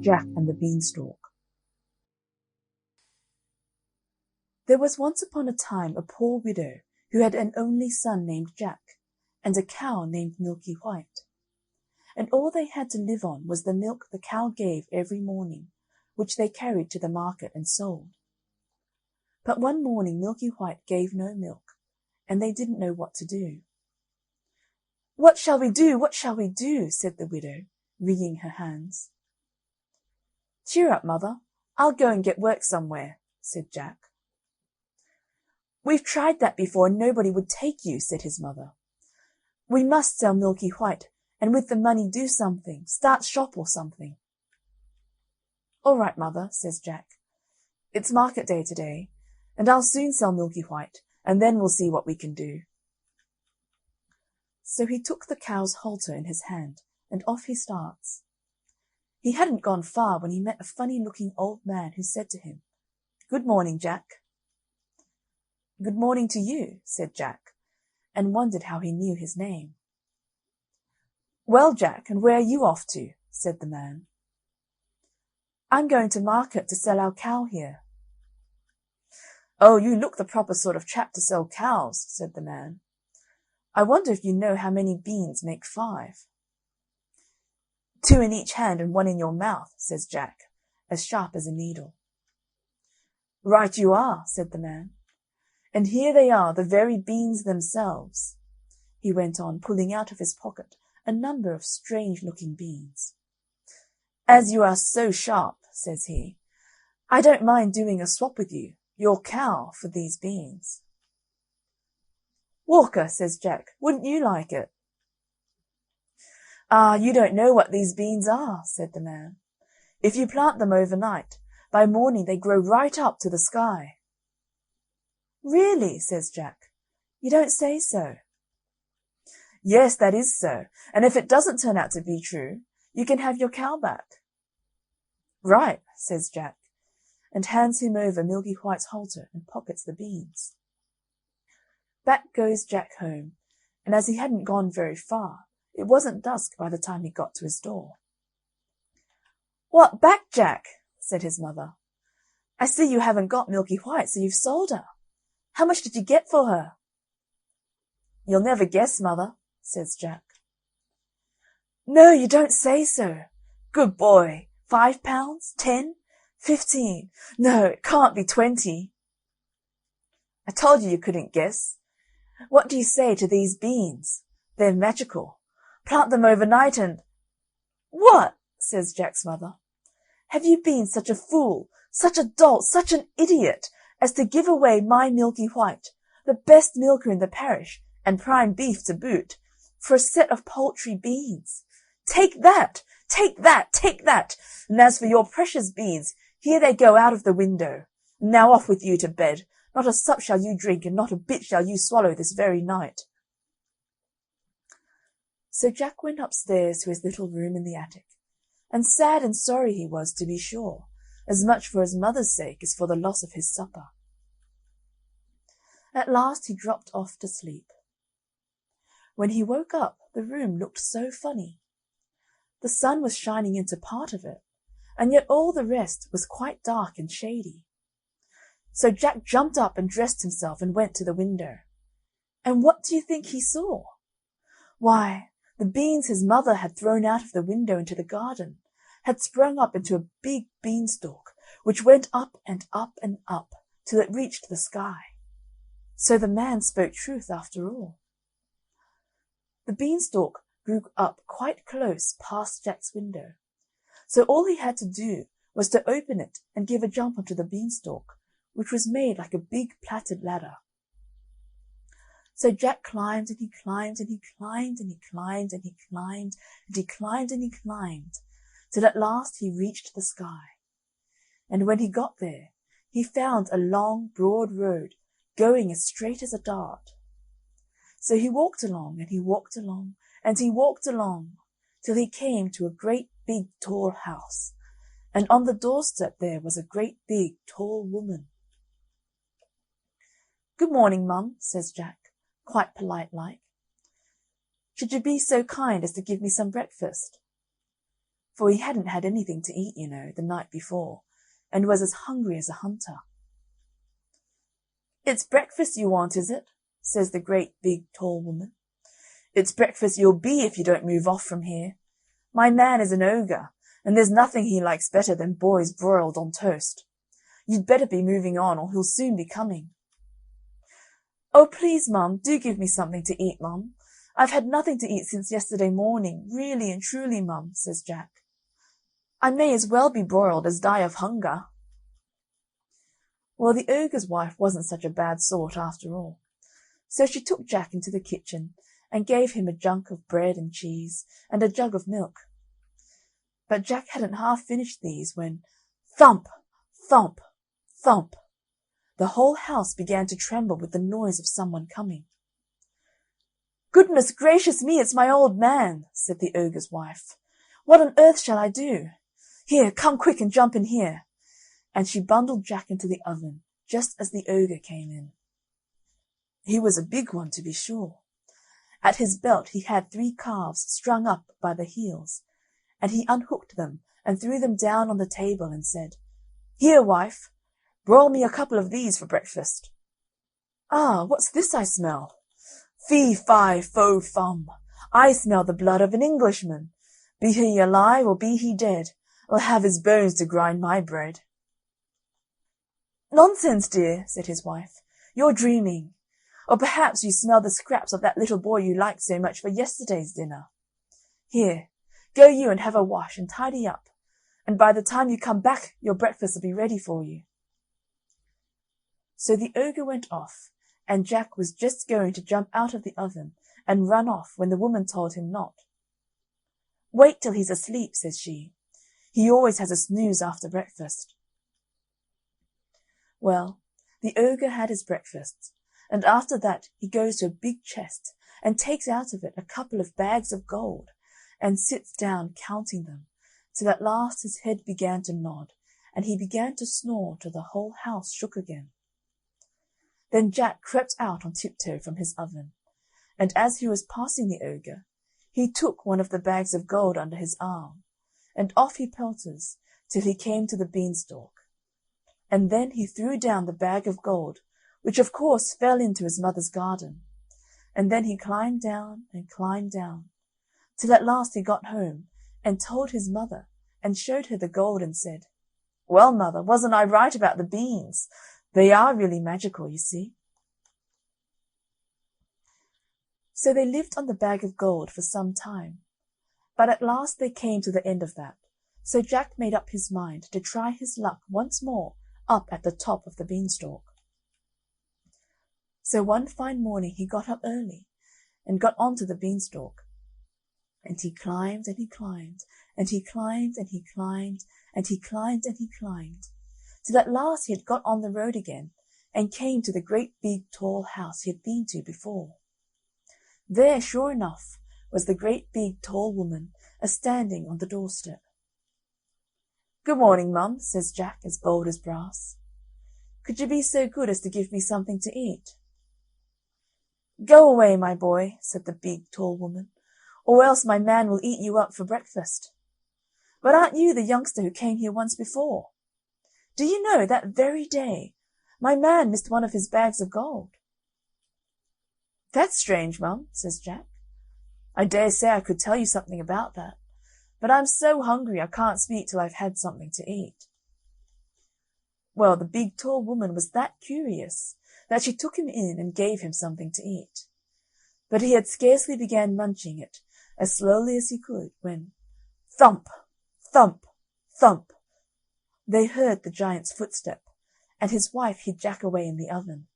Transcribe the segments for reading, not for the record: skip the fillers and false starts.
Jack and the Beanstalk. There was once upon a time a poor widow who had an only son named Jack, and a cow named Milky White. And all they had to live on was the milk the cow gave every morning, which they carried to the market and sold. But one morning Milky White gave no milk, and they didn't know what to do. "What shall we do? What shall we do?" said the widow, wringing her hands. "Cheer up, mother. I'll go and get work somewhere," said Jack. "We've tried that before and nobody would take you," said his mother. "We must sell Milky White, and with the money do something, start shop or something." "All right, mother," says Jack. "It's market day today, and I'll soon sell Milky White, and then we'll see what we can do." So he took the cow's halter in his hand, and off he starts. He hadn't gone far when he met a funny-looking old man who said to him, "Good morning, Jack." "Good morning to you," said Jack, and wondered how he knew his name. "Well, Jack, and where are you off to?" said the man. "I'm going to market to sell our cow here." "Oh, you look the proper sort of chap to sell cows," said the man. "I wonder if you know how many beans make 5. "2 in each hand and 1 in your mouth," says Jack, as sharp as a needle. "Right you are," said the man. "And here they are, the very beans themselves," he went on, pulling out of his pocket a number of strange-looking beans. "As you are so sharp," says he, "I don't mind doing a swap with you, your cow, for these beans." "Walker," says Jack, "wouldn't you like it?" "Ah, you don't know what these beans are," said the man. "If you plant them overnight, by morning they grow right up to the sky." "Really?" says Jack. "You don't say so." "Yes, that is so, and if it doesn't turn out to be true, you can have your cow back." "Right," says Jack, and hands him over Milky White's halter and pockets the beans. Back goes Jack home, and as he hadn't gone very far, it wasn't dusk by the time he got to his door. "What, back, Jack?" said his mother. "I see you haven't got Milky White, so you've sold her. How much did you get for her?" "You'll never guess, mother," says Jack. "No, you don't say so. Good boy. 5 pounds? 10? 15? No, it can't be 20. "I told you couldn't guess. What do you say to these beans? They're magical. Plant them overnight and—" "What?" says Jack's mother. "Have you been such a fool, such a dolt, such an idiot, as to give away my Milky White, the best milker in the parish, and prime beef to boot, for a set of paltry beans? Take that! Take that! Take that! And as for your precious beans, here they go out of the window. Now off with you to bed. Not a sup shall you drink, and not a bit shall you swallow this very night." So Jack went upstairs to his little room in the attic, and sad and sorry he was, to be sure, as much for his mother's sake as for the loss of his supper. At last he dropped off to sleep. When he woke up, the room looked so funny. The sun was shining into part of it, and yet all the rest was quite dark and shady. So Jack jumped up and dressed himself and went to the window. And what do you think he saw? Why, the beans his mother had thrown out of the window into the garden had sprung up into a big beanstalk, which went up and up and up till it reached the sky. So the man spoke truth after all. The beanstalk grew up quite close past Jack's window, so all he had to do was to open it and give a jump onto the beanstalk, which was made like a big plaited ladder. So Jack climbed and he climbed and he climbed and he climbed and he climbed and he climbed and he climbed, till at last he reached the sky. And when he got there, he found a long, broad road going as straight as a dart. So he walked along and he walked along and he walked along till he came to a great big tall house, and on the doorstep there was a great big tall woman. "Good morning, Mum," says Jack, quite polite-like. "Should you be so kind as to give me some breakfast?" for he hadn't had anything to eat, the night before, and was as hungry as a hunter. "It's breakfast you want, is it?" says the great big tall woman. "It's breakfast you'll be if you don't move off from here. My man is an ogre, and there's nothing he likes better than boys broiled on toast. You'd better be moving on, or he'll soon be coming." "Oh, please, Mum, do give me something to eat, Mum. I've had nothing to eat since yesterday morning, really and truly, Mum," says Jack. "I may as well be broiled as die of hunger." Well, the ogre's wife wasn't such a bad sort after all. So she took Jack into the kitchen and gave him a junk of bread and cheese and a jug of milk. But Jack hadn't half finished these when thump, thump, thump, the whole house began to tremble with the noise of someone coming. "Goodness gracious me, it's my old man," said the ogre's wife. "What on earth shall I do? Here, come quick and jump in here." And she bundled Jack into the oven just as the ogre came in. He was a big one, to be sure. At his belt he had 3 calves strung up by the heels, and he unhooked them and threw them down on the table and said, "Here, wife, broil me a couple of these for breakfast." "Ah, what's this I smell? Fee, fi, fo, fum. I smell the blood of an Englishman. Be he alive or be he dead, I'll have his bones to grind my bread." "Nonsense, dear," said his wife. "You're dreaming. Or perhaps you smell the scraps of that little boy you liked so much for yesterday's dinner. Here, go you and have a wash and tidy up, and by the time you come back your breakfast will be ready for you." So the ogre went off, and Jack was just going to jump out of the oven and run off when the woman told him not. "Wait till he's asleep," says she. "He always has a snooze after breakfast." Well, the ogre had his breakfast, and after that he goes to a big chest and takes out of it a couple of bags of gold, and sits down counting them, till at last his head began to nod, and he began to snore till the whole house shook again. Then Jack crept out on tiptoe from his oven, and as he was passing the ogre, he took one of the bags of gold under his arm, and off he pelters till he came to the beanstalk. And then he threw down the bag of gold, which of course fell into his mother's garden, and then he climbed down and climbed down, till at last he got home and told his mother and showed her the gold and said, "Well, mother, wasn't I right about the beans? They are really magical, you see." So they lived on the bag of gold for some time, but at last they came to the end of that, so Jack made up his mind to try his luck once more up at the top of the beanstalk. So one fine morning he got up early and got on to the beanstalk, and he climbed and he climbed, and he climbed and he climbed, and he climbed and he climbed, till at last he had got on the road again and came to the great big tall house he had been to before. There, sure enough, was the great big tall woman a-standing on the doorstep. "Good morning, Mum," says Jack, as bold as brass. "Could you be so good as to give me something to eat?" "Go away, my boy," said the big tall woman, "or else my man will eat you up for breakfast. But aren't you the youngster who came here once before? Do you know, that very day my man missed one of his bags of gold?" "That's strange, Mum," says Jack. "I dare say I could tell you something about that, but I'm so hungry I can't speak till I've had something to eat." Well, the big tall woman was that curious that she took him in and gave him something to eat. But he had scarcely began munching it as slowly as he could when, thump, thump, thump, they heard the giant's footstep, and his wife hid Jack away in the oven.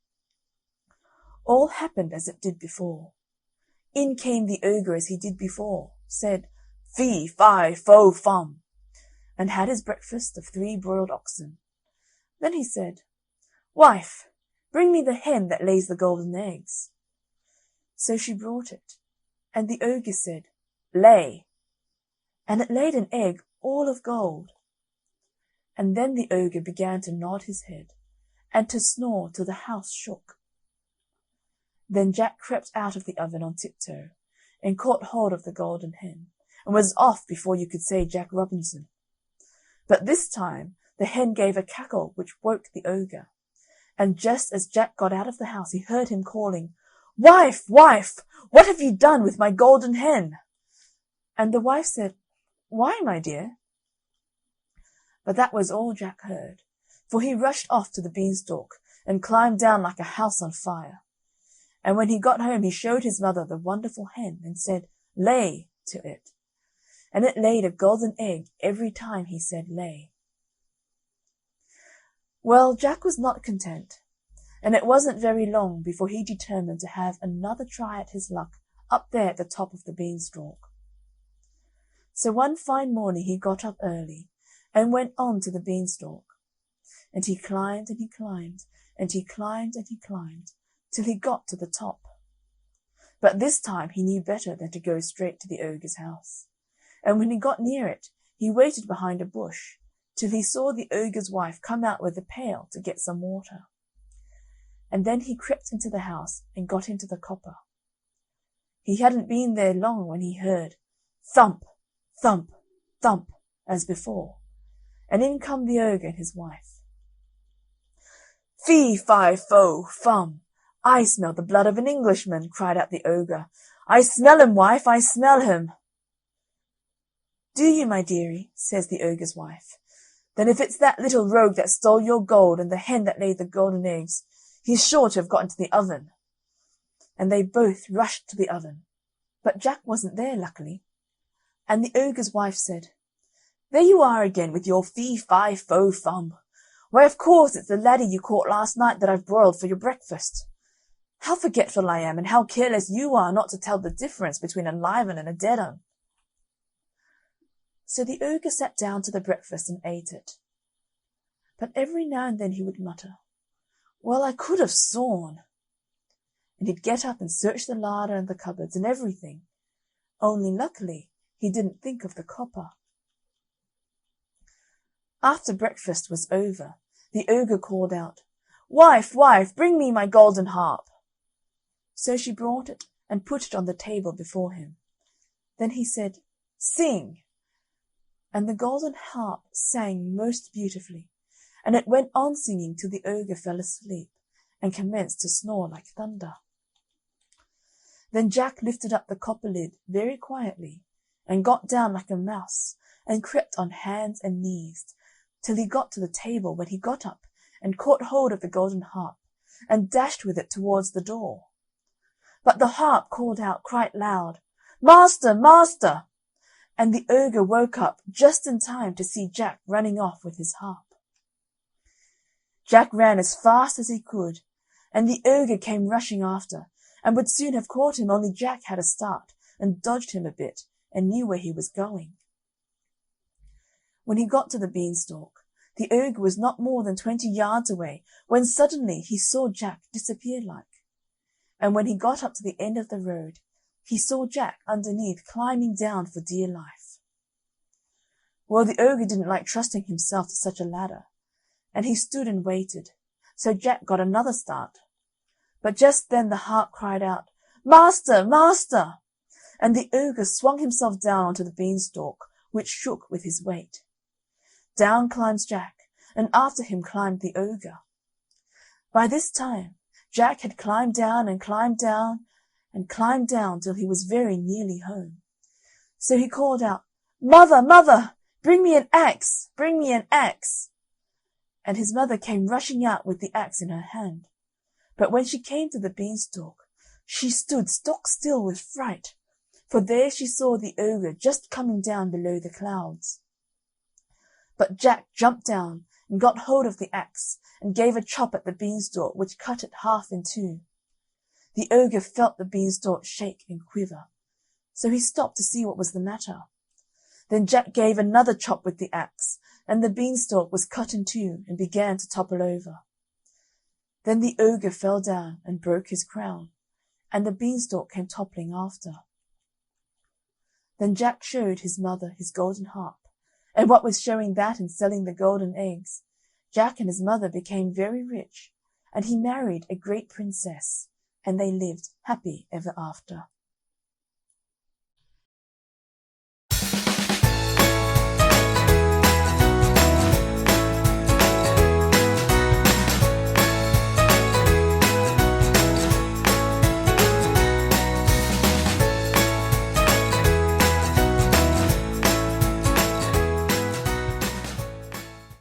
All happened as it did before. In came the ogre as he did before, said, "Fee, fi, fo, fum," and had his breakfast of 3 broiled oxen. Then he said, "Wife, bring me the hen that lays the golden eggs." So she brought it, and the ogre said, "Lay," and it laid an egg all of gold. And then the ogre began to nod his head, and to snore till the house shook. Then Jack crept out of the oven on tiptoe, and caught hold of the golden hen, and was off before you could say Jack Robinson. But this time the hen gave a cackle which woke the ogre, and just as Jack got out of the house he heard him calling, "Wife, wife, what have you done with my golden hen?" And the wife said, "Why, my dear?" But that was all Jack heard, for he rushed off to the beanstalk and climbed down like a house on fire. And when he got home he showed his mother the wonderful hen and said, "Lay," to it. And it laid a golden egg every time he said lay. Well, Jack was not content, and it wasn't very long before he determined to have another try at his luck up there at the top of the beanstalk. So one fine morning he got up early and went on to the beanstalk, and he climbed and he climbed, and he climbed and he climbed, till he got to the top. But this time he knew better than to go straight to the ogre's house, and when he got near it he waited behind a bush till he saw the ogre's wife come out with a pail to get some water. And then he crept into the house and got into the copper. He hadn't been there long when he heard thump, thump, thump, as before, and in come the ogre and his wife. "Fee, fi, fo, fum, I smell the blood of an Englishman," cried out the ogre. "I smell him, wife, I smell him." "Do you, my dearie?" says the ogre's wife. "Then if it's that little rogue that stole your gold and the hen that laid the golden eggs, he's sure to have got into the oven." And they both rushed to the oven, but Jack wasn't there, luckily. And the ogre's wife said, "There you are again with your fee, fi, fo, fum. Why, of course, it's the laddie you caught last night that I've broiled for your breakfast. How forgetful I am, and how careless you are not to tell the difference between a live un and a dead un." So the ogre sat down to the breakfast and ate it. But every now and then he would mutter, "Well, I could have sworn," and he'd get up and search the larder and the cupboards and everything, only luckily he didn't think of the copper. After breakfast was over, the ogre called out, "Wife, wife, bring me my golden harp." So she brought it and put it on the table before him. Then he said, "Sing," and the golden harp sang most beautifully, and it went on singing till the ogre fell asleep and commenced to snore like thunder. Then Jack lifted up the copper lid very quietly and got down like a mouse and crept on hands and knees till he got to the table, when he got up and caught hold of the golden harp and dashed with it towards the door. But the harp called out quite loud, "Master, master!" and the ogre woke up just in time to see Jack running off with his harp. Jack ran as fast as he could, and the ogre came rushing after, and would soon have caught him, only Jack had a start and dodged him a bit and knew where he was going. When he got to the beanstalk, the ogre was not more than 20 yards away, when suddenly he saw Jack disappear like. And when he got up to the end of the road, he saw Jack underneath climbing down for dear life. Well, the ogre didn't like trusting himself to such a ladder, and he stood and waited, so Jack got another start. But just then the harp cried out, "Master, master!" and the ogre swung himself down onto the beanstalk, which shook with his weight. Down climbs Jack, and after him climbed the ogre. By this time Jack had climbed down and climbed down and climbed down till he was very nearly home. So he called out, "Mother, mother, bring me an axe, bring me an axe!" And his mother came rushing out with the axe in her hand. But when she came to the beanstalk, she stood stock still with fright, for there she saw the ogre just coming down below the clouds. But Jack jumped down and got hold of the axe and gave a chop at the beanstalk, which cut it half in two. The ogre felt the beanstalk shake and quiver, so he stopped to see what was the matter. Then Jack gave another chop with the axe, and the beanstalk was cut in two and began to topple over. Then the ogre fell down and broke his crown, and the beanstalk came toppling after. Then Jack showed his mother his golden harp, and what with showing that and selling the golden eggs, Jack and his mother became very rich, and he married a great princess, and they lived happy ever after.